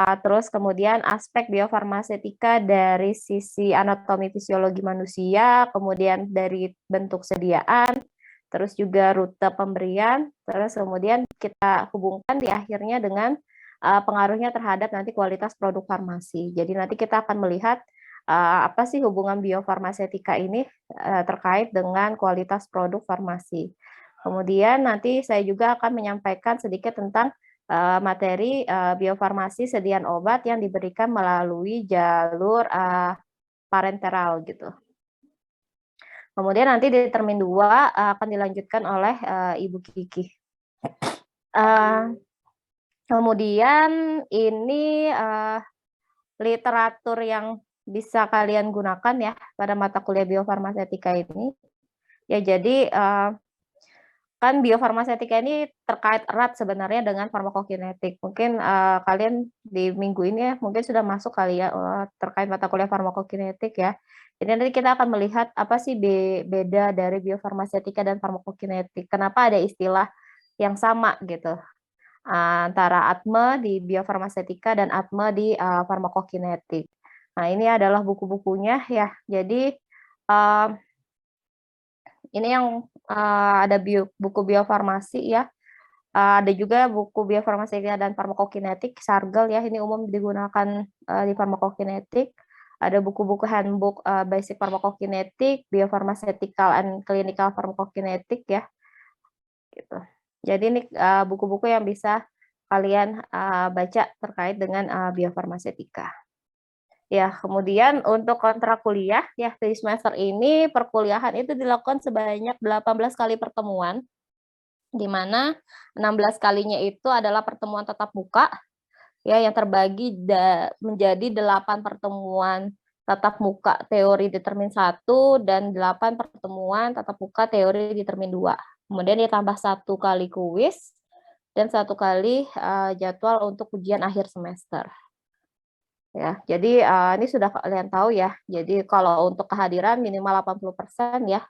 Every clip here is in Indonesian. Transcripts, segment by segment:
terus kemudian aspek biofarmasetika dari sisi anatomi fisiologi manusia, kemudian dari bentuk sediaan, terus juga rute pemberian, terus kemudian kita hubungkan di akhirnya dengan pengaruhnya terhadap nanti kualitas produk farmasi. Jadi nanti kita akan melihat apa sih hubungan biofarmasetika ini terkait dengan kualitas produk farmasi. Kemudian nanti saya juga akan menyampaikan sedikit tentang materi biofarmasi sediaan obat yang diberikan melalui jalur parenteral gitu. Kemudian nanti di termin 2 akan dilanjutkan oleh Ibu Kiki. Kemudian ini literatur yang bisa kalian gunakan ya pada mata kuliah biofarmasetika ini. Ya jadi kan biofarmasetika ini terkait erat sebenarnya dengan farmakokinetik. Mungkin kalian di minggu ini ya mungkin sudah masuk kali ya terkait mata kuliah farmakokinetik ya. Jadi nanti kita akan melihat apa sih beda dari biofarmasetika dan farmakokinetik. Kenapa ada istilah yang sama gitu antara ATME di biofarmasetika dan ATME di farmakokinetik. Nah ini adalah buku-bukunya ya. Jadi ini yang ada buku biofarmasi ya. Ada juga buku biofarmasetika dan farmakokinetik, Sargel ya, ini umum digunakan di farmakokinetik. Ada buku-buku handbook basic farmakokinetik, biopharmaceutical and clinical farmakokinetik ya. Gitu. Jadi ini buku-buku yang bisa kalian baca terkait dengan biofarmasetika. Ya, kemudian untuk kontrak kuliah ya di semester ini perkuliahan itu dilakukan sebanyak 18 kali pertemuan, di mana 16 kalinya itu adalah pertemuan tatap muka ya yang terbagi menjadi 8 pertemuan tatap muka teori di termin 1 dan 8 pertemuan tatap muka teori di termin 2. Kemudian ditambah 1 kali kuis dan 1 kali jadwal untuk ujian akhir semester. Ya, jadi ini sudah kalian tahu ya. Jadi kalau untuk kehadiran minimal 80% ya.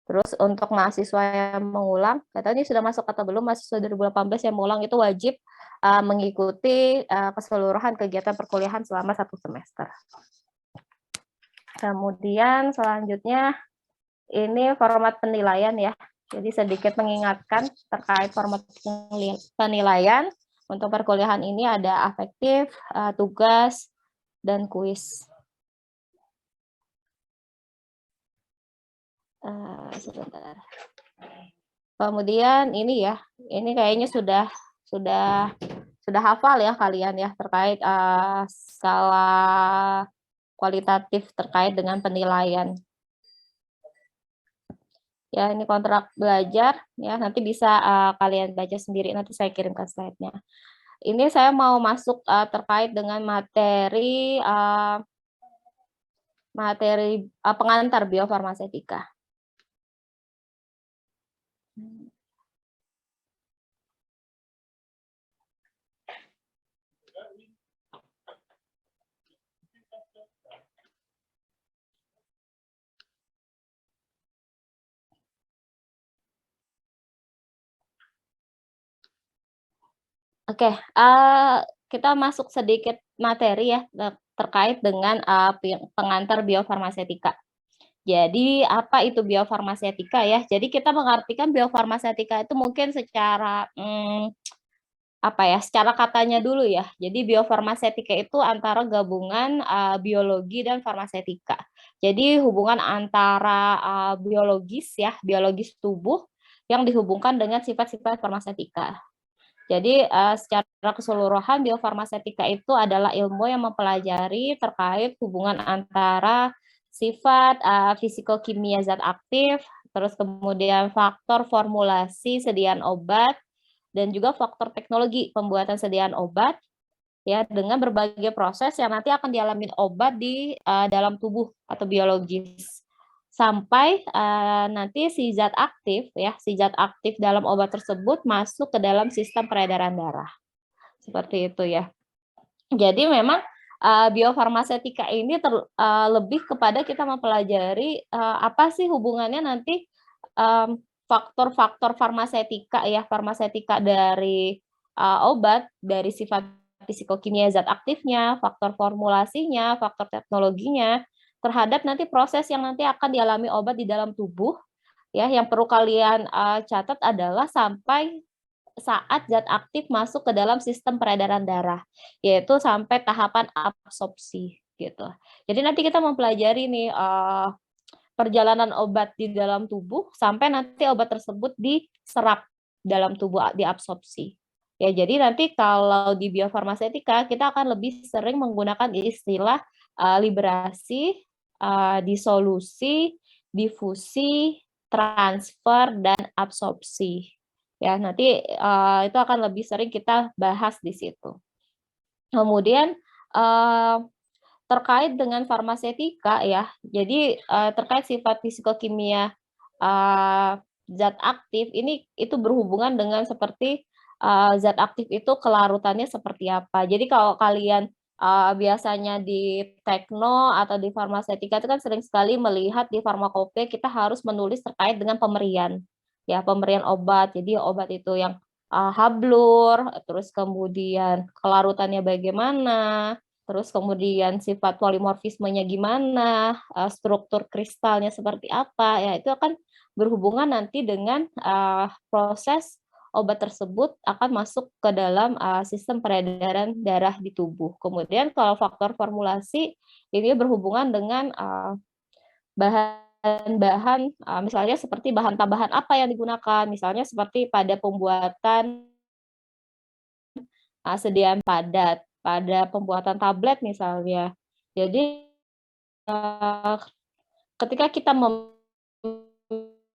Terus untuk mahasiswa yang mengulang, katanya ini sudah masuk atau belum, mahasiswa 2018 yang mengulang itu wajib mengikuti keseluruhan kegiatan perkuliahan selama 1 semester. Kemudian selanjutnya ini format penilaian ya. Jadi sedikit mengingatkan terkait format penilaian. Untuk perkuliahan ini ada afektif, tugas, dan kuis. Sebentar. Kemudian ini ya, ini kayaknya sudah hafal ya kalian ya terkait skala kualitatif terkait dengan penilaian. Ya, ini kontrak belajar ya, nanti bisa kalian baca sendiri, nanti saya kirimkan slide-nya. Ini saya mau masuk terkait dengan materi pengantar biofarmasetika. Oke, kita masuk sedikit materi ya terkait dengan pengantar biofarmasetika. Jadi apa itu biofarmasetika ya? Jadi kita mengartikan biofarmasetika itu mungkin secara secara katanya dulu ya. Jadi biofarmasetika itu antara gabungan biologi dan farmasetika. Jadi hubungan antara biologis tubuh yang dihubungkan dengan sifat-sifat farmasetika. Jadi secara keseluruhan biofarmasetika itu adalah ilmu yang mempelajari terkait hubungan antara sifat fisikokimia zat aktif, terus kemudian faktor formulasi sediaan obat, dan juga faktor teknologi pembuatan sediaan obat ya dengan berbagai proses yang nanti akan dialami obat di dalam tubuh atau biologis. Sampai nanti si zat aktif dalam obat tersebut masuk ke dalam sistem peredaran darah. Seperti itu ya. Jadi memang biofarmasetika ini lebih kepada kita mempelajari apa sih hubungannya nanti faktor-faktor farmasetika dari obat, dari sifat fisikokimia zat aktifnya, faktor formulasinya, faktor teknologinya, terhadap nanti proses yang nanti akan dialami obat di dalam tubuh. Ya, yang perlu kalian catat adalah sampai saat zat aktif masuk ke dalam sistem peredaran darah, yaitu sampai tahapan absorpsi gitu. Jadi nanti kita mempelajari nih perjalanan obat di dalam tubuh sampai nanti obat tersebut diserap dalam tubuh, diabsorpsi. Ya, jadi nanti kalau di biofarmasetika kita akan lebih sering menggunakan istilah liberasi, disolusi, difusi, transfer, dan absorpsi. Ya, nanti itu akan lebih sering kita bahas di situ. Kemudian terkait dengan farmasetika ya, jadi terkait sifat fisikokimia zat aktif ini itu berhubungan dengan seperti zat aktif itu kelarutannya seperti apa. Jadi kalau kalian biasanya di tekno atau di farmasetika itu kan sering sekali melihat di farmakope kita harus menulis terkait dengan pemberian, ya pemberian obat. Jadi obat itu yang hablur, terus kemudian kelarutannya bagaimana, terus kemudian sifat polimorfismenya gimana, struktur kristalnya seperti apa, ya itu akan berhubungan nanti dengan proses obat tersebut akan masuk ke dalam sistem peredaran darah di tubuh. Kemudian kalau faktor formulasi ini berhubungan dengan bahan-bahan, misalnya seperti bahan tambahan apa yang digunakan, misalnya seperti pada pembuatan sediaan padat, pada pembuatan tablet misalnya. Jadi ketika kita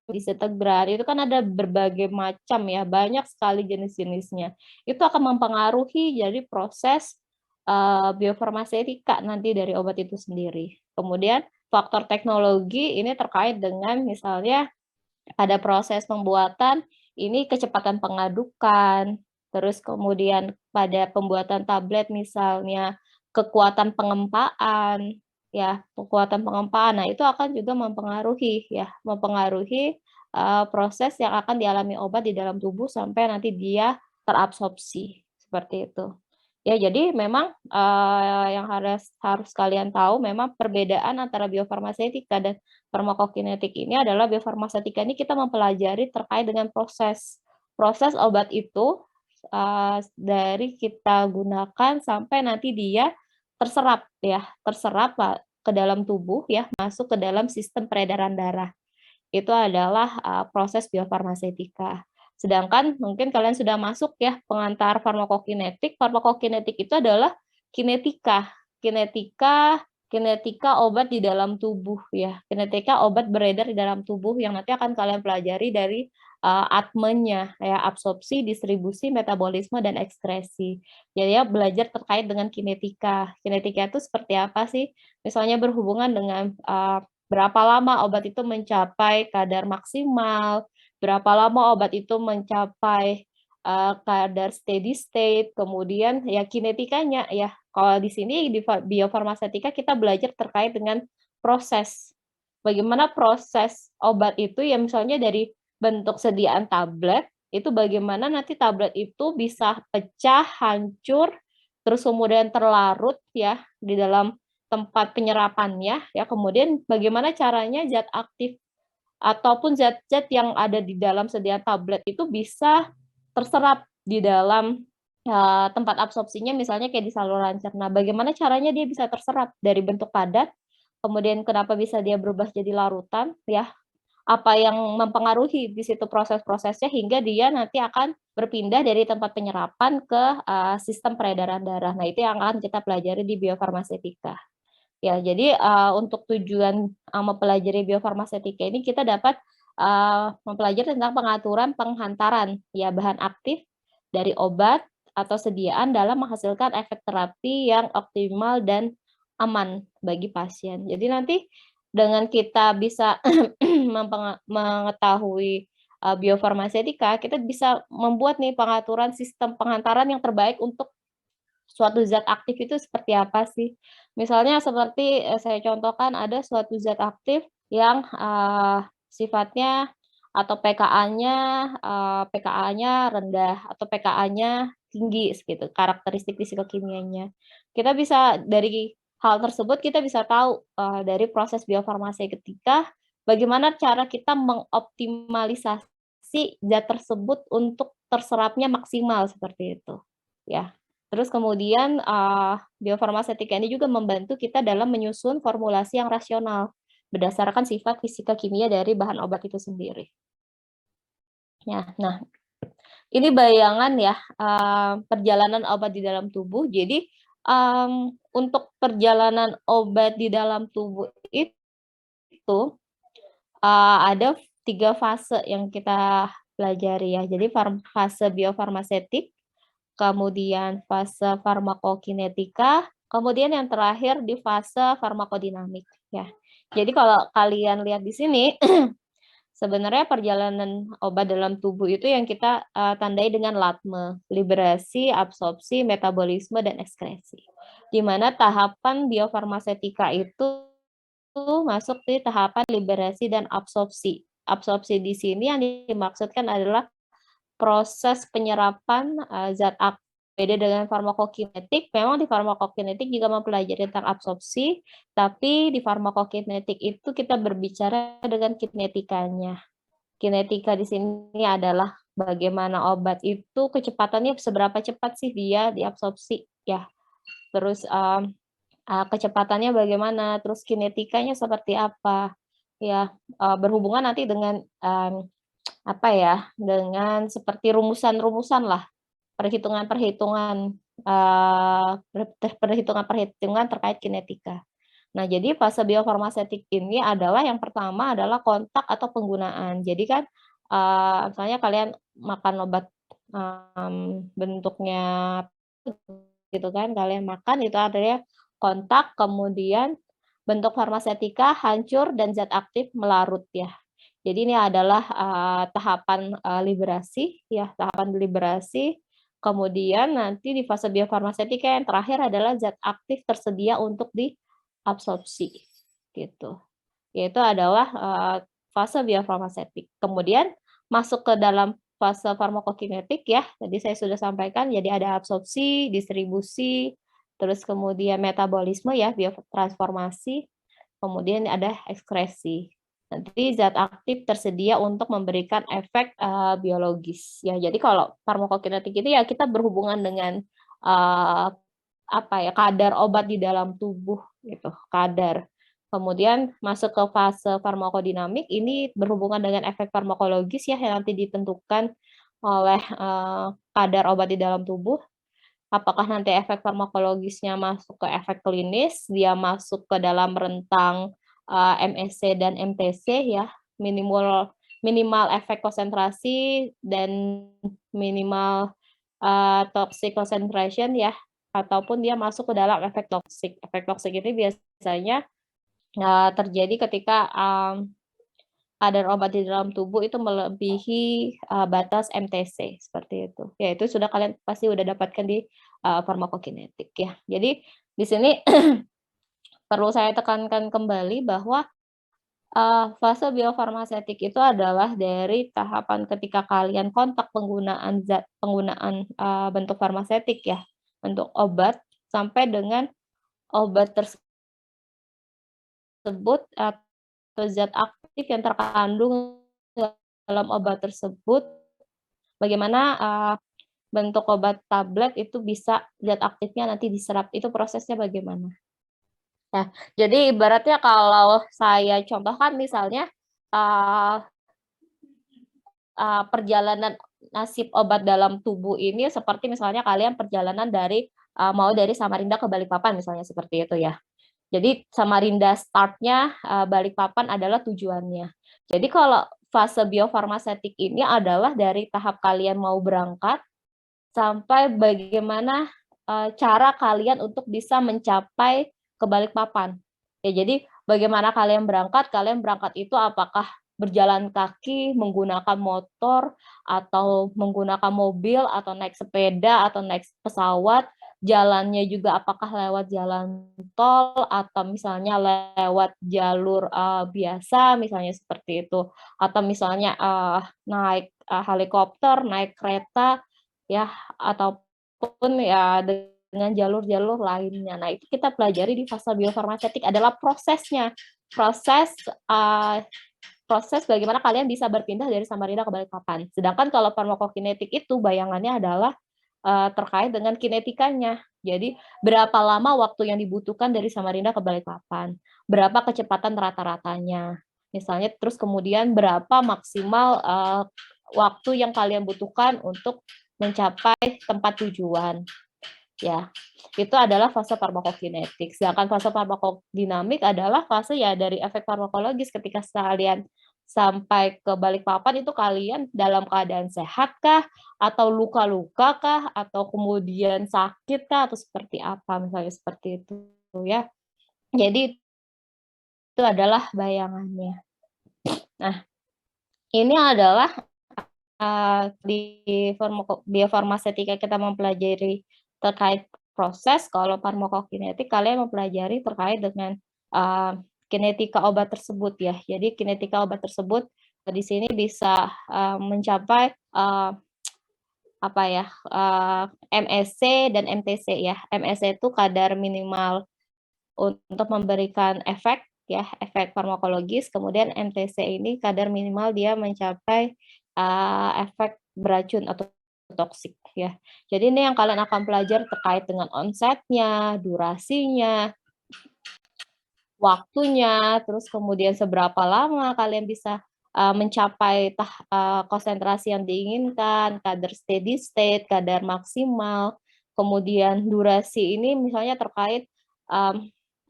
disintegran itu kan ada berbagai macam ya, banyak sekali jenis-jenisnya. Itu akan mempengaruhi jadi proses biofarmasetika nanti dari obat itu sendiri. Kemudian faktor teknologi ini terkait dengan misalnya pada proses pembuatan ini kecepatan pengadukan, terus kemudian pada pembuatan tablet misalnya kekuatan pengempaan, ya kekuatan pengempaan. Nah itu akan juga mempengaruhi ya, mempengaruhi proses yang akan dialami obat di dalam tubuh sampai nanti dia terabsorpsi seperti itu. Ya jadi memang yang harus kalian tahu memang perbedaan antara biofarmasetika dan farmakokinetik ini adalah biofarmasetika ini kita mempelajari terkait dengan proses obat itu dari kita gunakan sampai nanti dia terserap ya, terserap ke dalam tubuh ya, masuk ke dalam sistem peredaran darah. Itu adalah proses biofarmasetika. Sedangkan mungkin kalian sudah masuk ya pengantar farmakokinetik. Farmakokinetik itu adalah kinetika, kinetika kinetika obat di dalam tubuh ya. Kinetika obat beredar di dalam tubuh yang nanti akan kalian pelajari dari atmenya ya, absorpsi, distribusi, metabolisme dan ekskresi. Jadi ya belajar terkait dengan kinetika. Kinetika itu seperti apa sih? Misalnya berhubungan dengan berapa lama obat itu mencapai kadar maksimal, berapa lama obat itu mencapai kadar steady state, kemudian ya kinetikanya ya. Kalau di sini di biofarmasetika kita belajar terkait dengan proses. Bagaimana proses obat itu ya misalnya dari bentuk sediaan tablet, itu bagaimana nanti tablet itu bisa pecah, hancur, terus kemudian terlarut ya di dalam tempat penyerapannya ya, kemudian bagaimana caranya zat aktif ataupun zat-zat yang ada di dalam sediaan tablet itu bisa terserap di dalam tempat absorpsinya misalnya kayak di saluran cerna. Bagaimana caranya dia bisa terserap dari bentuk padat, kemudian kenapa bisa dia berubah jadi larutan ya, apa yang mempengaruhi di situ proses-prosesnya hingga dia nanti akan berpindah dari tempat penyerapan ke sistem peredaran darah. Nah, itu yang akan kita pelajari di biofarmasetika. Ya, jadi untuk tujuan mempelajari biofarmasetika ini kita dapat mempelajari tentang pengaturan penghantaran ya bahan aktif dari obat atau sediaan dalam menghasilkan efek terapi yang optimal dan aman bagi pasien. Jadi nanti dengan kita bisa mengetahui biofarmasetika, kita bisa membuat nih pengaturan sistem penghantaran yang terbaik untuk suatu zat aktif itu seperti apa sih? Misalnya seperti, saya contohkan ada suatu zat aktif yang, sifatnya atau pKa-nya rendah atau pKa-nya tinggi gitu, karakteristik fisikokimianya. Kita bisa dari hal tersebut kita bisa tahu, dari proses biofarmaseutika bagaimana cara kita mengoptimalisasi zat tersebut untuk terserapnya maksimal seperti itu, ya. Terus kemudian, biofarmaseutika ini juga membantu kita dalam menyusun formulasi yang rasional, berdasarkan sifat fisika kimia dari bahan obat itu sendiri. Ya, nah ini bayangan ya, perjalanan obat di dalam tubuh. Jadi, untuk perjalanan obat di dalam tubuh itu, ada 3 fase yang kita pelajari ya. Jadi fase biofarmaseutik, kemudian fase farmakokinetika, kemudian yang terakhir di fase farmakodinamik ya. Jadi kalau kalian lihat di sini, sebenarnya perjalanan obat dalam tubuh itu yang kita, tandai dengan latme, liberasi, absorpsi, metabolisme, dan ekskresi. Di mana tahapan biofarmaseutika itu masuk di tahapan liberasi dan absorpsi. Absorpsi di sini yang dimaksudkan adalah proses penyerapan, zat aktif. Beda dengan farmakokinetik, memang di farmakokinetik juga mempelajari tentang absorpsi, tapi di farmakokinetik itu kita berbicara dengan kinetikanya. Kinetika di sini adalah bagaimana obat itu kecepatannya seberapa cepat sih dia diabsorpsi ya. Terus, kecepatannya bagaimana, terus kinetikanya seperti apa, ya, berhubungan nanti dengan, apa ya, dengan seperti rumusan-rumusan lah, perhitungan-perhitungan, perhitungan-perhitungan terkait kinetika. Nah, jadi fase biofarmaseutik ini adalah yang pertama adalah kontak atau penggunaan. Jadi kan, misalnya kalian makan obat, bentuknya gitu kan, kalian makan itu adalah kontak, kemudian bentuk farmaseutika hancur dan zat aktif melarut ya. Jadi ini adalah, tahapan, liberasi ya, tahapan liberasi, kemudian nanti di fase biofarmaseutika yang terakhir adalah zat aktif tersedia untuk diabsorpsi, gitu. Yaitu adalah, fase biofarmaseutik. Kemudian masuk ke dalam fase farmakokinetik ya, tadi saya sudah sampaikan, jadi ada absorpsi, distribusi, terus kemudian metabolisme ya, biotransformasi, kemudian ada ekskresi. Nanti zat aktif tersedia untuk memberikan efek, biologis ya. Jadi kalau farmakokinetik itu ya kita berhubungan dengan, apa ya, kadar obat di dalam tubuh gitu, kadar. Kemudian masuk ke fase farmakodinamik, ini berhubungan dengan efek farmakologis ya yang nanti ditentukan oleh, kadar obat di dalam tubuh. Apakah nanti efek farmakologisnya masuk ke efek klinis, dia masuk ke dalam rentang, MSC dan MTC ya, minimal minimal efek konsentrasi dan minimal, toxic concentration ya, ataupun dia masuk ke dalam efek toksik. Efek toksik ini biasanya, terjadi ketika, kadar obat di dalam tubuh itu melebihi, batas MTC, seperti itu. Ya itu sudah kalian pasti udah dapatkan di, farmakokinetik ya. Jadi di sini perlu saya tekankan kembali bahwa, fase biofarmaseutik itu adalah dari tahapan ketika kalian kontak penggunaan, bentuk farmaseutik ya, bentuk obat, sampai dengan obat tersebut atau zat aktif yang terkandung dalam obat tersebut, bagaimana, bentuk obat tablet itu bisa zat aktifnya nanti diserap, itu prosesnya bagaimana. Nah, jadi ibaratnya kalau saya contohkan misalnya, eee perjalanan nasib obat dalam tubuh ini seperti misalnya kalian perjalanan dari, mau dari Samarinda ke Balikpapan misalnya seperti itu ya. Jadi Samarinda start-nya, Balikpapan adalah tujuannya. Jadi kalau fase biofarmaseutik ini adalah dari tahap kalian mau berangkat, sampai bagaimana, cara kalian untuk bisa mencapai ke Balikpapan. Ya jadi bagaimana kalian berangkat itu apakah berjalan kaki, menggunakan motor, atau menggunakan mobil, atau naik sepeda, atau naik pesawat, jalannya juga apakah lewat jalan tol, atau misalnya lewat jalur, biasa, misalnya seperti itu. Atau misalnya, naik, helikopter, naik kereta, ya, ataupun maupun ya dengan jalur-jalur lainnya. Nah, itu kita pelajari di fase biofarmasetik adalah prosesnya. Proses bagaimana kalian bisa berpindah dari Samarinda ke Balikpapan. Sedangkan kalau farmakokinetik itu bayangannya adalah terkait dengan kinetikanya. Jadi berapa lama waktu yang dibutuhkan dari Samarinda ke Balikpapan, berapa kecepatan rata-ratanya, misalnya, terus kemudian berapa maksimal waktu yang kalian butuhkan untuk mencapai tempat tujuan. Ya, itu adalah fase farmakokinetik. Sedangkan fase farmakodinamik adalah fase ya dari efek farmakologis ketika kalian sampai ke Balikpapan itu kalian dalam keadaan sehat kah, atau luka-luka kah, atau kemudian sakit kah, atau seperti apa, misalnya seperti itu ya. Jadi itu adalah bayangannya. Nah, ini adalah di biofarmasetika kita mempelajari terkait proses, kalau farmakokinetik kalian mempelajari terkait dengan kinetika obat tersebut ya. Jadi kinetika obat tersebut di sini bisa mencapai apa ya, MSC dan MTC ya. MSC itu kadar minimal untuk memberikan efek ya, efek farmakologis, kemudian MTC ini kadar minimal dia mencapai efek beracun atau toksik ya. Jadi ini yang kalian akan pelajari terkait dengan onsetnya, durasinya, waktunya, terus kemudian seberapa lama kalian bisa mencapai konsentrasi yang diinginkan, kadar steady state, kadar maksimal, kemudian durasi ini misalnya terkait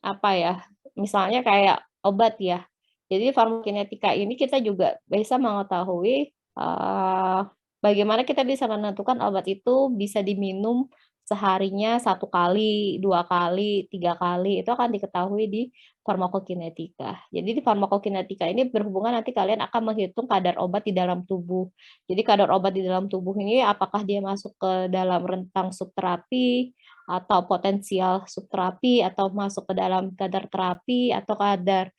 apa ya, misalnya kayak obat ya. Jadi farmakokinetika ini kita juga bisa mengetahui bagaimana kita bisa menentukan obat itu bisa diminum seharinya 1 kali, 2 kali, 3 kali, itu akan diketahui di farmakokinetika. Jadi di farmakokinetika ini berhubungan nanti kalian akan menghitung kadar obat di dalam tubuh. Jadi kadar obat di dalam tubuh ini apakah dia masuk ke dalam rentang subterapi, atau potensial subterapi, atau masuk ke dalam kadar terapi, atau kadar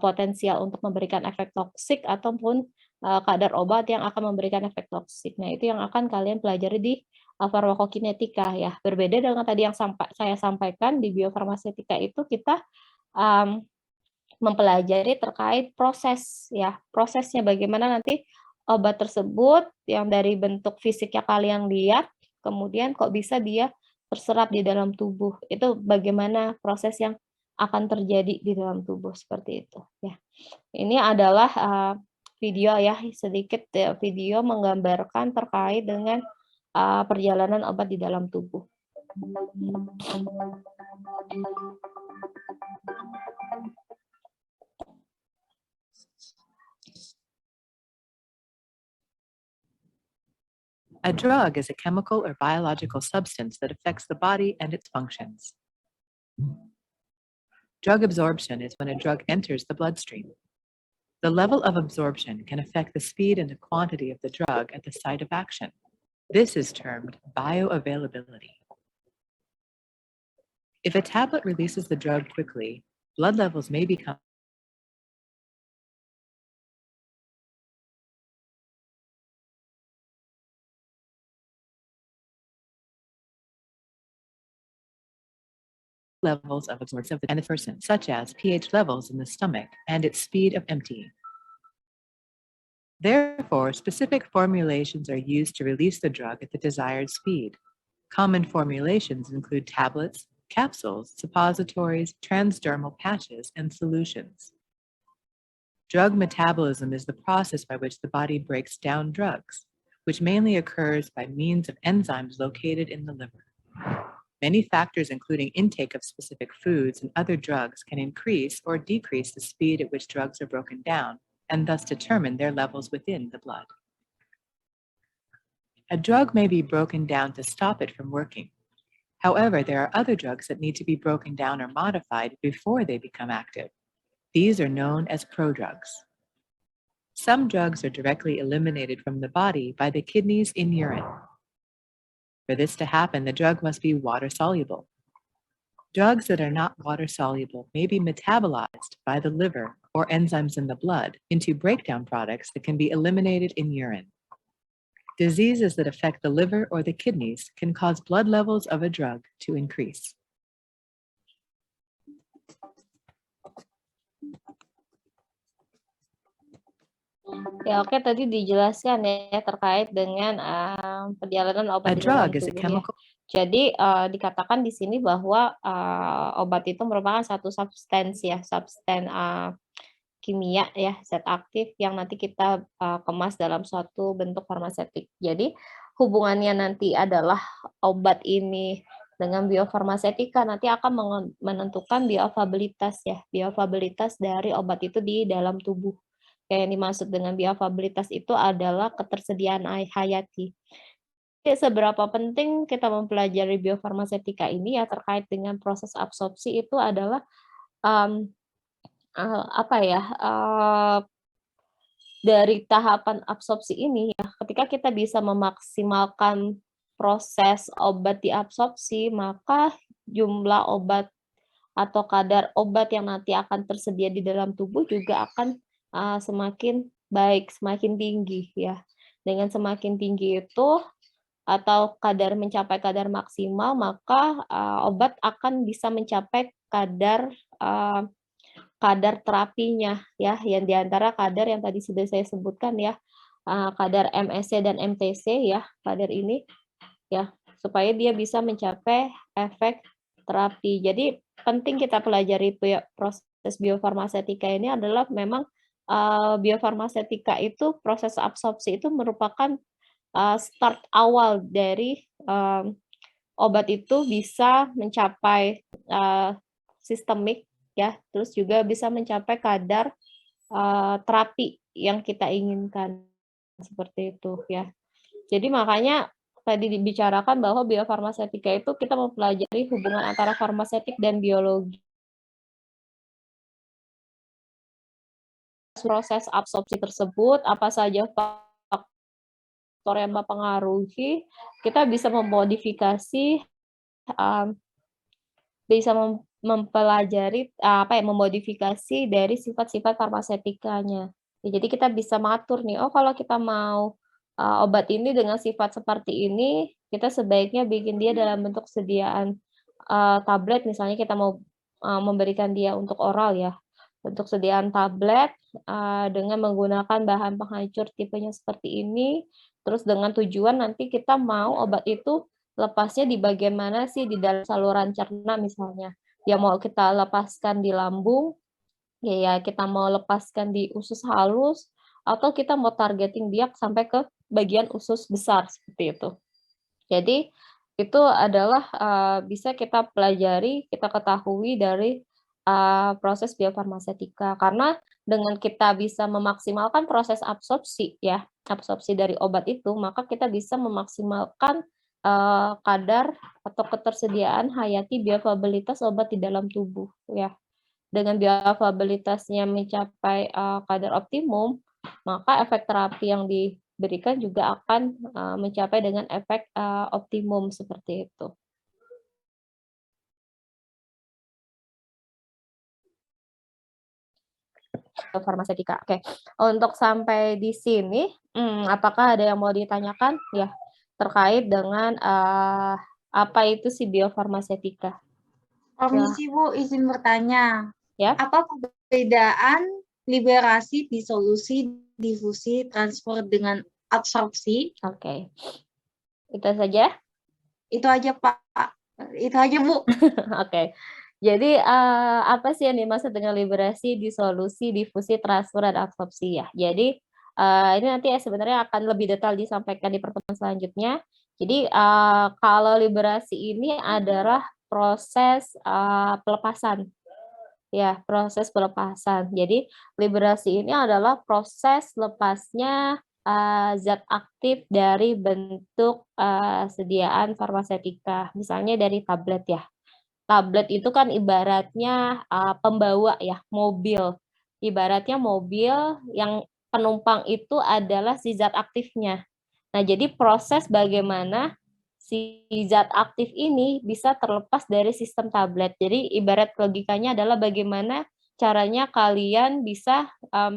potensial untuk memberikan efek toksik, ataupun kadar obat yang akan memberikan efek toksik. Nah, itu yang akan kalian pelajari di farmakokinetika ya. Berbeda dengan tadi yang saya sampaikan di biofarmasetika itu kita mempelajari terkait proses ya, prosesnya bagaimana nanti obat tersebut yang dari bentuk fisiknya kalian lihat, kemudian kok bisa dia terserap di dalam tubuh. Itu bagaimana proses yang akan terjadi di dalam tubuh seperti itu ya. Ini adalah video ya, sedikit video menggambarkan terkait dengan perjalanan obat di dalam tubuh. A drug is a chemical or biological substance that affects the body and its functions. Drug absorption is when a drug enters the bloodstream. The level of absorption can affect the speed and the quantity of the drug at the site of action. This is termed bioavailability. If a tablet releases the drug quickly, blood levels may become levels of absorption and the person, such as pH levels in the stomach and its speed of emptying. Therefore, specific formulations are used to release the drug at the desired speed. Common formulations include tablets, capsules, suppositories, transdermal patches, and solutions. Drug metabolism is the process by which the body breaks down drugs, which mainly occurs by means of enzymes located in the liver. Many factors, including intake of specific foods and other drugs, can increase or decrease the speed at which drugs are broken down, and thus determine their levels within the blood. A drug may be broken down to stop it from working. However, there are other drugs that need to be broken down or modified before they become active. These are known as prodrugs. Some drugs are directly eliminated from the body by the kidneys in urine. For this to happen, the drug must be water-soluble. Drugs that are not water-soluble may be metabolized by the liver or enzymes in the blood into breakdown products that can be eliminated in urine. Diseases that affect the liver or the kidneys can cause blood levels of a drug to increase. Ya, oke, tadi dijelaskan ya terkait dengan perjalanan obat A di dalam drug is a tubuh ya. chemical Jadi dikatakan di sini bahwa obat itu merupakan satu substansi ya, kimia ya, zat aktif yang nanti kita kemas dalam suatu bentuk farmasetik. Jadi hubungannya nanti adalah obat ini dengan biofarmasetika nanti akan menentukan bioavailabilitas ya, bioavailabilitas dari obat itu di dalam tubuh. Kayak yang dimaksud dengan bioavailabilitas itu adalah ketersediaan hayati. Jadi, seberapa penting kita mempelajari biofarmasetika ini ya terkait dengan proses absorpsi itu adalah apa ya, dari tahapan absorpsi ini ya, ketika kita bisa memaksimalkan proses obat diabsorpsi, maka jumlah obat atau kadar obat yang nanti akan tersedia di dalam tubuh juga akan semakin baik, semakin tinggi ya. Dengan semakin tinggi itu atau mencapai kadar maksimal, maka obat akan bisa mencapai kadar terapinya ya, yang diantara kadar yang tadi sudah saya sebutkan ya, kadar MSC dan MTC ya, kadar ini ya, supaya dia bisa mencapai efek terapi. Jadi penting kita pelajari proses biofarmasetika ini adalah memang biofarmasetika itu proses absorpsi itu merupakan start awal dari obat itu bisa mencapai sistemik ya, terus juga bisa mencapai kadar terapi yang kita inginkan seperti itu ya. Jadi makanya tadi dibicarakan bahwa biofarmasetika itu kita mempelajari hubungan antara farmasetik dan biologi. Proses absorpsi tersebut, apa saja faktor yang mempengaruhi, kita bisa memodifikasi, mempelajari memodifikasi dari sifat-sifat farmasetikanya. Ya, jadi kita bisa mengatur nih, oh kalau kita mau obat ini dengan sifat seperti ini, kita sebaiknya bikin dia dalam bentuk sediaan tablet, misalnya kita mau memberikan dia untuk oral ya, untuk sediaan tablet dengan menggunakan bahan penghancur tipenya seperti ini, terus dengan tujuan nanti kita mau obat itu lepasnya di bagian mana sih di dalam saluran cerna misalnya. Ya mau kita lepaskan di lambung, ya kita mau lepaskan di usus halus, atau kita mau targeting dia sampai ke bagian usus besar seperti itu. Jadi itu adalah bisa kita pelajari, kita ketahui dari proses biofarmasetika. Karena dengan kita bisa memaksimalkan proses absorpsi ya, absorpsi dari obat itu, maka kita bisa memaksimalkan kadar atau ketersediaan hayati bioavailabilitas obat di dalam tubuh ya. Dengan bioavailabilitasnya mencapai kadar optimum, maka efek terapi yang diberikan juga akan mencapai dengan efek optimum seperti itu. Farmasetika. Oke, untuk sampai di sini, apakah ada yang mau ditanyakan ya terkait dengan apa itu si biofarmasetika? Permisi Bu, izin bertanya. Ya. Apa perbedaan liberasi, disolusi, difusi, transfer dengan absorpsi? Oke. Itu saja? Itu aja Pak. Itu aja Bu. Oke. Jadi apa sih yang dimaksud dengan liberasi, disolusi, difusi, transfer, dan absorpsi ya? Jadi ini nanti sebenarnya akan lebih detail disampaikan di pertemuan selanjutnya. Jadi kalau liberasi ini adalah proses pelepasan. Ya, proses pelepasan. Jadi liberasi ini adalah proses lepasnya zat aktif dari bentuk sediaan farmasetika, misalnya dari tablet ya. Tablet itu kan ibaratnya pembawa ya, mobil. Ibaratnya mobil yang penumpang itu adalah si zat aktifnya. Nah, jadi proses bagaimana si zat aktif ini bisa terlepas dari sistem tablet. Jadi ibarat logikanya adalah bagaimana caranya kalian bisa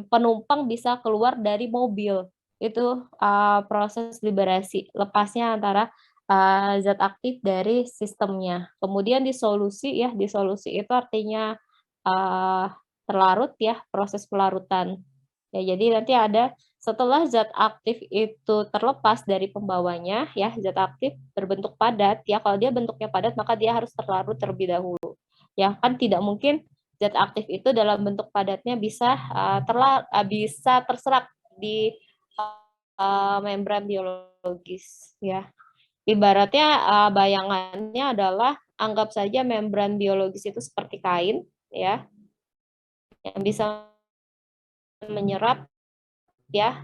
penumpang bisa keluar dari mobil. itu proses liberasi, lepasnya antara zat aktif dari sistemnya. Kemudian disolusi ya, disolusi itu artinya terlarut ya, proses pelarutan. Ya, jadi nanti ada setelah zat aktif itu terlepas dari pembawanya ya, zat aktif berbentuk padat ya, kalau dia bentuknya padat maka dia harus terlarut terlebih dahulu. Ya, kan tidak mungkin zat aktif itu dalam bentuk padatnya bisa bisa terserap di membran biologis ya. Ibaratnya bayangannya adalah anggap saja membran biologis itu seperti kain ya, yang bisa menyerap ya,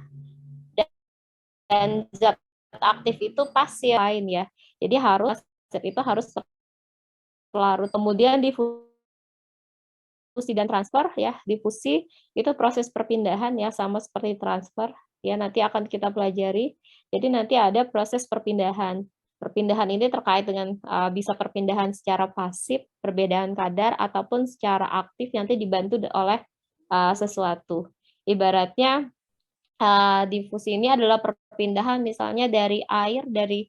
dan zat aktif itu pasir lain ya. Jadi harus zat itu harus larut. Kemudian difusi dan transfer ya, difusi itu proses perpindahan ya, sama seperti transfer ya, nanti akan kita pelajari. Jadi nanti ada proses perpindahan. Perpindahan ini terkait dengan bisa perpindahan secara pasif, perbedaan kadar, ataupun secara aktif nanti dibantu oleh sesuatu. Ibaratnya difusi ini adalah perpindahan misalnya dari air dari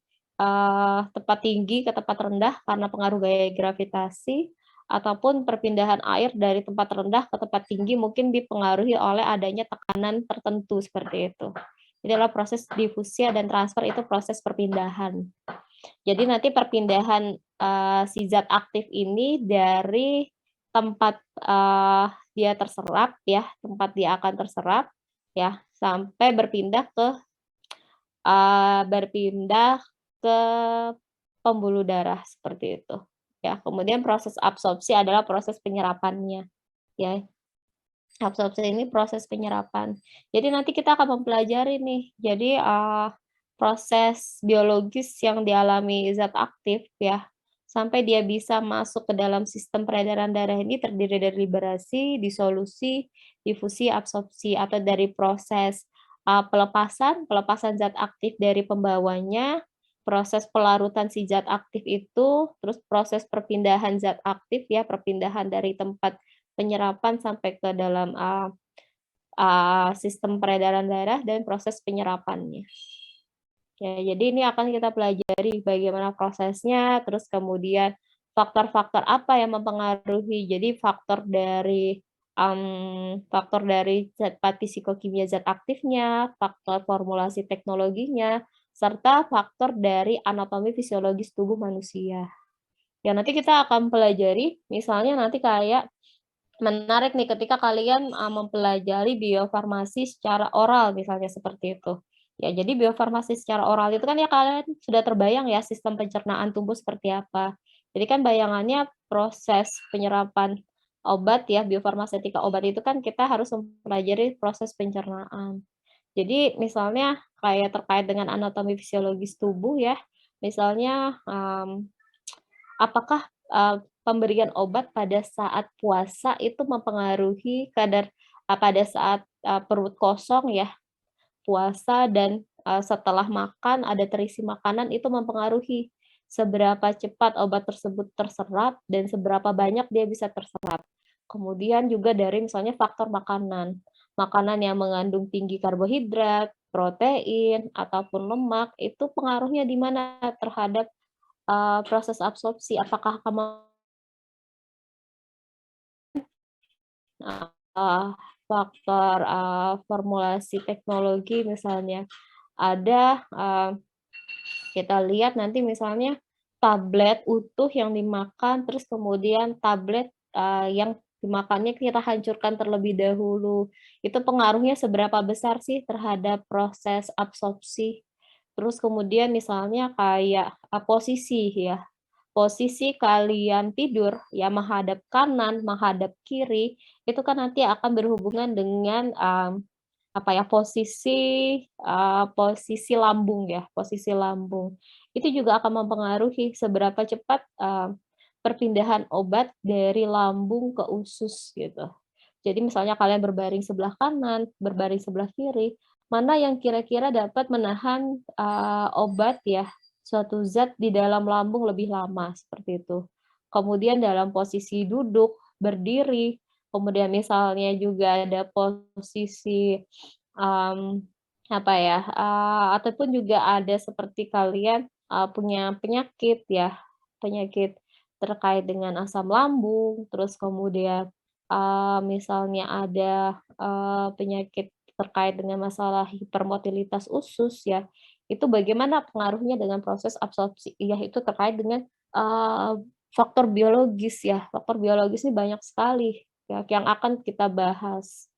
tempat tinggi ke tempat rendah karena pengaruh gaya gravitasi, ataupun perpindahan air dari tempat rendah ke tempat tinggi mungkin dipengaruhi oleh adanya tekanan tertentu seperti itu. Ini adalah proses difusi dan transfer, itu proses perpindahan. Jadi nanti perpindahan si zat aktif ini dari tempat dia terserap ya, tempat dia akan terserap ya, sampai berpindah ke pembuluh darah seperti itu. Ya, kemudian proses absorpsi adalah proses penyerapannya. Ya, absorpsi ini proses penyerapan. Jadi nanti kita akan mempelajari nih. Jadi proses biologis yang dialami zat aktif ya, sampai dia bisa masuk ke dalam sistem peredaran darah ini terdiri dari liberasi, disolusi, difusi, absorpsi, atau dari proses pelepasan zat aktif dari pembawanya, proses pelarutan si zat aktif itu, terus proses perpindahan zat aktif ya, perpindahan dari tempat penyerapan sampai ke dalam sistem peredaran darah, dan proses penyerapannya. Ya, jadi ini akan kita pelajari bagaimana prosesnya, terus kemudian faktor-faktor apa yang mempengaruhi. Jadi faktor dari zat psikokimia zat aktifnya, faktor formulasi teknologinya, serta faktor dari anatomi fisiologis tubuh manusia. Ya, nanti kita akan pelajari, misalnya nanti kayak menarik nih ketika kalian mempelajari biofarmasi secara oral misalnya seperti itu. Ya, jadi biofarmasi secara oral itu kan ya kalian sudah terbayang ya sistem pencernaan tubuh seperti apa. Jadi kan bayangannya proses penyerapan obat ya, biofarmasetika obat itu kan kita harus mempelajari proses pencernaan. Jadi misalnya kayak terkait dengan anatomi fisiologis tubuh ya, misalnya apakah pemberian obat pada saat puasa itu mempengaruhi kadar pada saat perut kosong ya, puasa, dan setelah makan ada terisi makanan, itu mempengaruhi seberapa cepat obat tersebut terserap dan seberapa banyak dia bisa terserap. Kemudian juga dari misalnya faktor makanan. Makanan yang mengandung tinggi karbohidrat, protein, ataupun lemak, itu pengaruhnya di mana terhadap proses absorpsi. Apakah kamu faktor formulasi teknologi misalnya ada, kita lihat nanti misalnya tablet utuh yang dimakan, terus kemudian tablet yang dimakannya kita hancurkan terlebih dahulu, itu pengaruhnya seberapa besar sih terhadap proses absorpsi. Terus kemudian misalnya kayak posisi ya, posisi kalian tidur ya, menghadap kanan, menghadap kiri, itu kan nanti akan berhubungan dengan posisi lambung ya, posisi lambung. Itu juga akan mempengaruhi seberapa cepat perpindahan obat dari lambung ke usus gitu. Jadi misalnya kalian berbaring sebelah kanan, berbaring sebelah kiri, mana yang kira-kira dapat menahan obat ya, suatu zat di dalam lambung lebih lama, seperti itu. Kemudian dalam posisi duduk, berdiri, kemudian misalnya juga ada posisi apa ya, ataupun juga ada seperti kalian, punya penyakit ya, penyakit terkait dengan asam lambung, terus kemudian, misalnya ada, penyakit terkait dengan masalah hipermotilitas usus ya, itu bagaimana pengaruhnya dengan proses absorpsi? Ya itu terkait dengan, faktor biologis ya, faktor biologis ini banyak sekali ya yang akan kita bahas,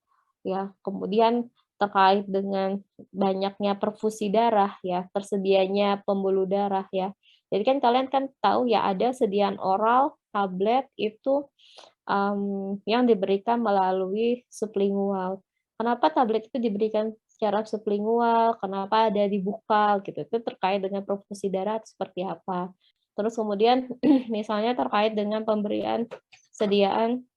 ya. Kemudian terkait dengan banyaknya perfusi darah ya, tersedianya pembuluh darah ya. Jadi kan kalian kan tahu ya ada sediaan oral, tablet itu, yang diberikan melalui sublingual. Kenapa tablet itu diberikan secara sublingual, kenapa ada di bukal gitu, itu terkait dengan perfusi darah seperti apa. Terus kemudian misalnya terkait dengan pemberian sediaan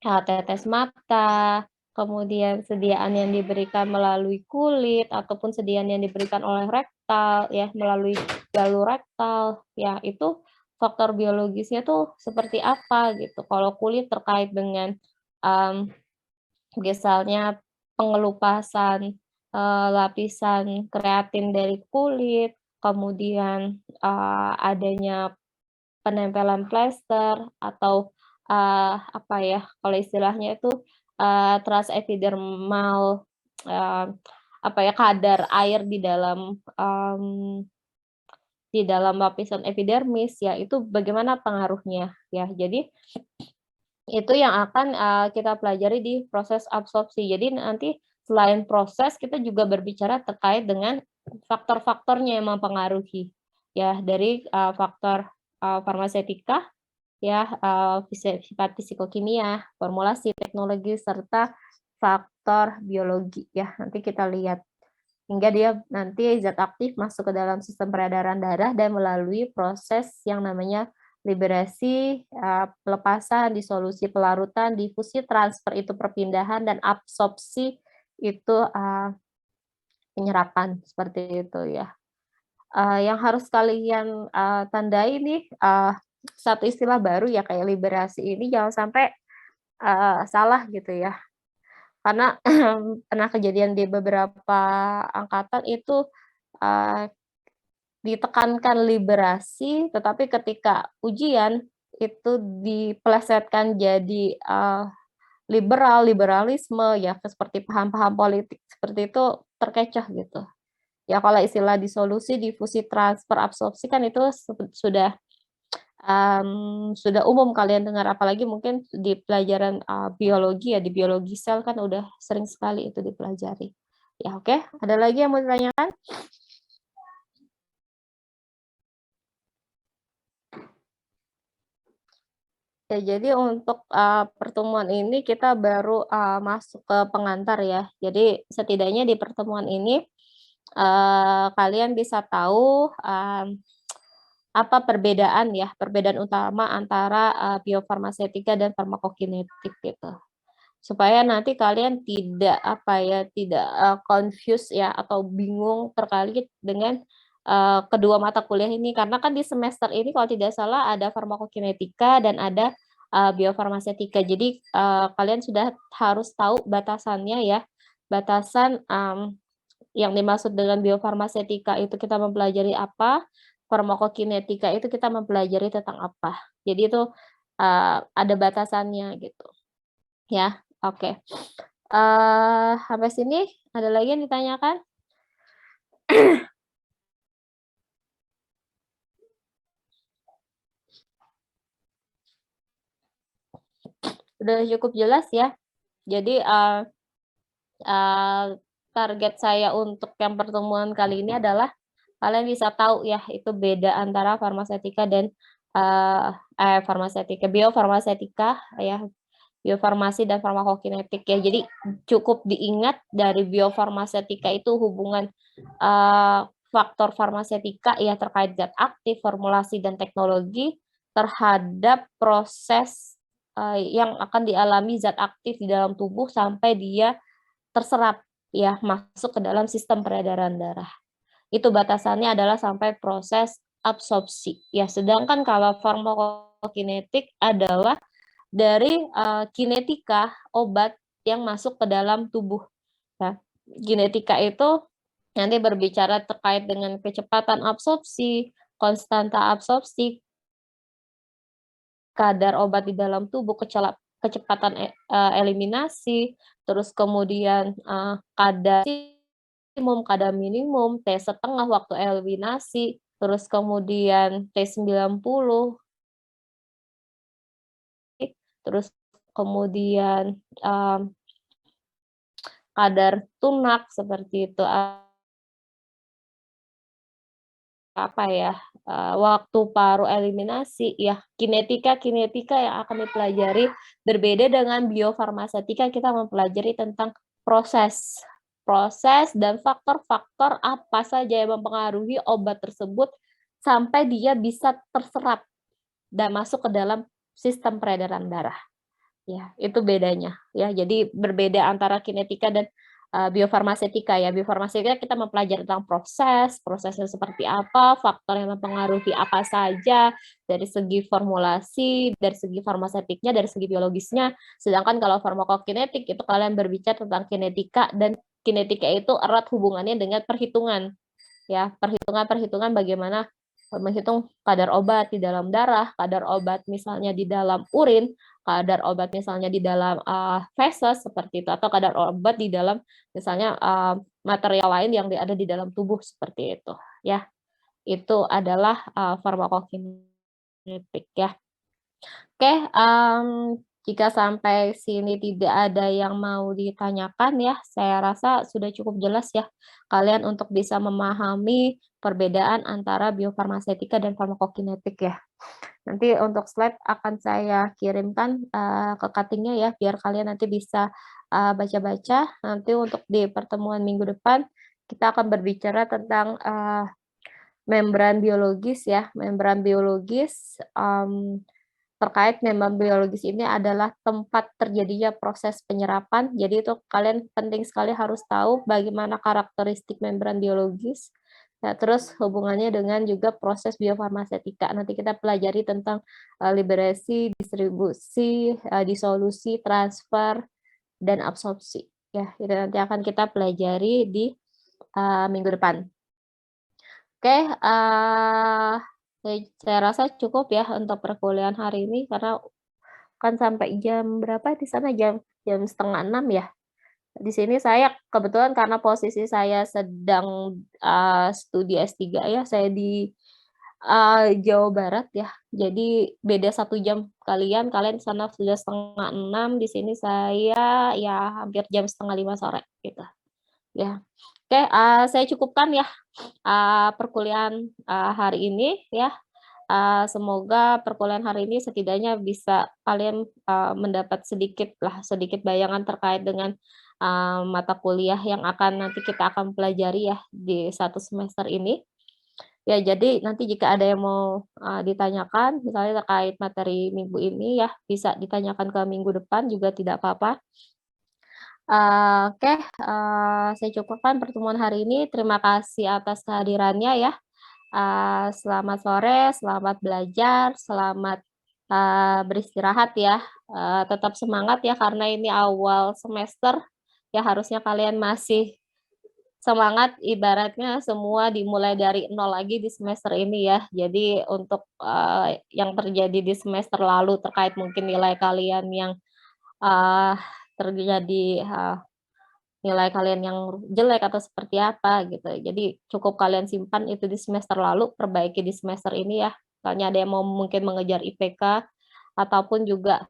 tetes mata, kemudian sediaan yang diberikan melalui kulit, ataupun sediaan yang diberikan oleh rektal ya, melalui jalur rektal, ya itu faktor biologisnya tuh seperti apa gitu. Kalau kulit terkait dengan, mmm, misalnya pengelupasan, lapisan kreatin dari kulit, kemudian, adanya penempelan plester atau, apa ya, kalau istilahnya itu, transepidermal, eee, apa ya, kadar air di dalam lapisan epidermis ya, itu bagaimana pengaruhnya ya. Jadi itu yang akan, kita pelajari di proses absorpsi. Jadi nanti selain proses, kita juga berbicara terkait dengan faktor-faktornya yang mempengaruhi, ya dari, faktor, farmasetika ya, sifat fisikokimia, formulasi, teknologi, serta faktor biologi ya. Nanti kita lihat hingga dia nanti zat aktif masuk ke dalam sistem peredaran darah dan melalui proses yang namanya liberasi, pelepasan, disolusi, pelarutan, difusi, transfer itu perpindahan, dan absorpsi itu, penyerapan, seperti itu ya. Yang harus kalian, tandai nih, satu istilah baru ya kayak liberasi ini jangan sampai, salah gitu ya. Karena pernah kejadian di beberapa angkatan itu, eee, ditekankan liberasi, tetapi ketika ujian itu dipelesetkan jadi, liberalisme ya, seperti paham-paham politik seperti itu terkecoh gitu. Ya kalau istilah disolusi, difusi, transfer, absorpsi kan itu sudah umum kalian dengar, apalagi mungkin di pelajaran, biologi ya, di biologi sel kan udah sering sekali itu dipelajari. Ya oke, ada lagi yang mau ditanyakan? Ya jadi untuk, pertemuan ini kita baru, masuk ke pengantar ya. Jadi setidaknya di pertemuan ini, kalian bisa tahu, apa perbedaan ya, perbedaan utama antara, biofarmasetika dan farmakokinetik gitu. Supaya nanti kalian tidak, apa ya, tidak, confuse ya atau bingung terkait dengan, kedua mata kuliah ini. Karena kan di semester ini kalau tidak salah ada farmakokinetika dan ada, biofarmasetika. Jadi, kalian sudah harus tahu batasannya ya, batasan, yang dimaksud dengan biofarmasetika itu kita mempelajari apa, farmakokinetika itu kita mempelajari tentang apa. Jadi itu, ada batasannya gitu, ya. Oke. Sampai sini ada lagi yang ditanyakan? Sudah cukup jelas ya? Jadi, eee, target saya untuk yang pertemuan kali ini adalah kalian bisa tahu ya, itu beda antara farmasetika dan, biofarmasetika ya, biofarmasi dan farmakokinetik ya. Jadi cukup diingat dari biofarmasetika itu hubungan, eee, faktor farmasetika ya terkait zat aktif, formulasi, dan teknologi terhadap proses, yang akan dialami zat aktif di dalam tubuh sampai dia terserap ya, masuk ke dalam sistem peredaran darah. Itu batasannya adalah sampai proses absorpsi. Ya, sedangkan kalau farmakokinetik adalah dari, kinetika obat yang masuk ke dalam tubuh. Nah, kinetika itu Nanti berbicara terkait dengan kecepatan absorpsi, konstanta absorpsi, kadar obat di dalam tubuh, kecepatan eliminasi, terus kemudian kadar maksimum, kadar minimum, T setengah waktu eliminasi, terus kemudian T90, terus kemudian kadar tunak seperti itu, apa ya, waktu paru eliminasi, ya kinetika yang akan dipelajari berbeda dengan biofarmasetika, kita mempelajari tentang proses dan faktor-faktor apa saja yang mempengaruhi obat tersebut sampai dia bisa terserap dan masuk ke dalam sistem peredaran darah. Ya, itu bedanya ya. Jadi berbeda antara kinetika dan biofarmasetika ya. Biofarmasetika kita mempelajari tentang prosesnya seperti apa, faktor yang mempengaruhi apa saja dari segi formulasi, dari segi farmasetiknya, dari segi biologisnya. Sedangkan kalau farmakokinetik itu kalian berbicara tentang kinetika, dan kinetika itu erat hubungannya dengan perhitungan. Ya, perhitungan bagaimana menghitung kadar obat di dalam darah, kadar obat misalnya di dalam urin, kadar obat misalnya di dalam feses seperti itu, atau kadar obat di dalam misalnya material lain yang ada di dalam tubuh seperti itu ya. Itu adalah farmakokinetik ya. Oke, jika sampai sini tidak ada yang mau ditanyakan ya, saya rasa sudah cukup jelas ya kalian untuk bisa memahami perbedaan antara biofarmasetika dan farmakokinetik ya. Nanti untuk slide akan saya kirimkan ke cutting-nya ya, biar kalian nanti bisa baca-baca. Nanti untuk di pertemuan minggu depan, kita akan berbicara tentang membran biologis ya. Membran biologis, terkait membran biologis ini adalah tempat terjadinya proses penyerapan. Jadi itu kalian penting sekali harus tahu bagaimana karakteristik membran biologis. Nah, terus hubungannya dengan juga proses biofarmasetika. Nanti kita pelajari tentang liberasi, distribusi, disolusi, transfer, dan absorpsi. Ya, itu nanti akan kita pelajari di minggu depan. Oke, saya rasa cukup ya untuk perkuliahan hari ini, karena kan sampai jam berapa di sana, jam 5:30 ya. Di sini saya kebetulan karena posisi saya sedang studi S3 ya, saya di Jawa Barat ya, jadi beda 1 jam kalian di sana sudah 5:30, di sini saya ya hampir jam 4:30 sore gitu ya. Oke, saya cukupkan ya perkuliahan hari ini ya. Semoga perkuliahan hari ini setidaknya bisa kalian mendapat sedikit bayangan terkait dengan mata kuliah yang nanti kita akan pelajari ya di 1 semester ini. Ya, jadi nanti jika ada yang mau ditanyakan, misalnya terkait materi minggu ini ya, bisa ditanyakan ke minggu depan juga tidak apa-apa. Oke, saya cukupkan pertemuan hari ini. Terima kasih atas kehadirannya ya. Selamat sore, selamat belajar, selamat beristirahat ya. Tetap semangat ya, karena ini awal semester ya, harusnya kalian masih semangat, ibaratnya semua dimulai dari nol lagi di semester ini ya. Jadi untuk yang terjadi di semester lalu terkait mungkin nilai kalian yang terjadi nilai kalian yang jelek atau seperti apa gitu. Jadi cukup kalian simpan itu di semester lalu, perbaiki di semester ini ya. Misalnya ada yang mau mungkin mengejar IPK ataupun juga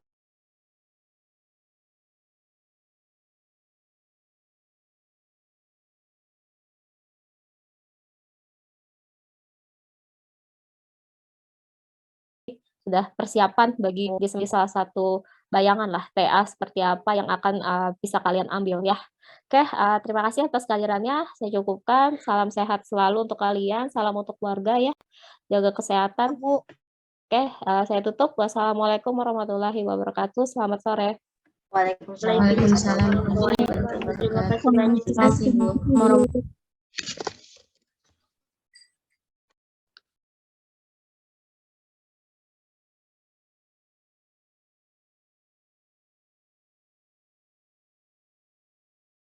sudah persiapan bagi salah satu bayangan lah TA seperti apa yang akan bisa kalian ambil ya. Oke, terima kasih atas kehadirannya. Saya cukupkan. Salam sehat selalu untuk kalian. Salam untuk keluarga ya. Jaga kesehatan. Bu. Oke, saya tutup. Wassalamualaikum warahmatullahi wabarakatuh. Selamat sore. Waalaikumsalam. Terima kasih banyak.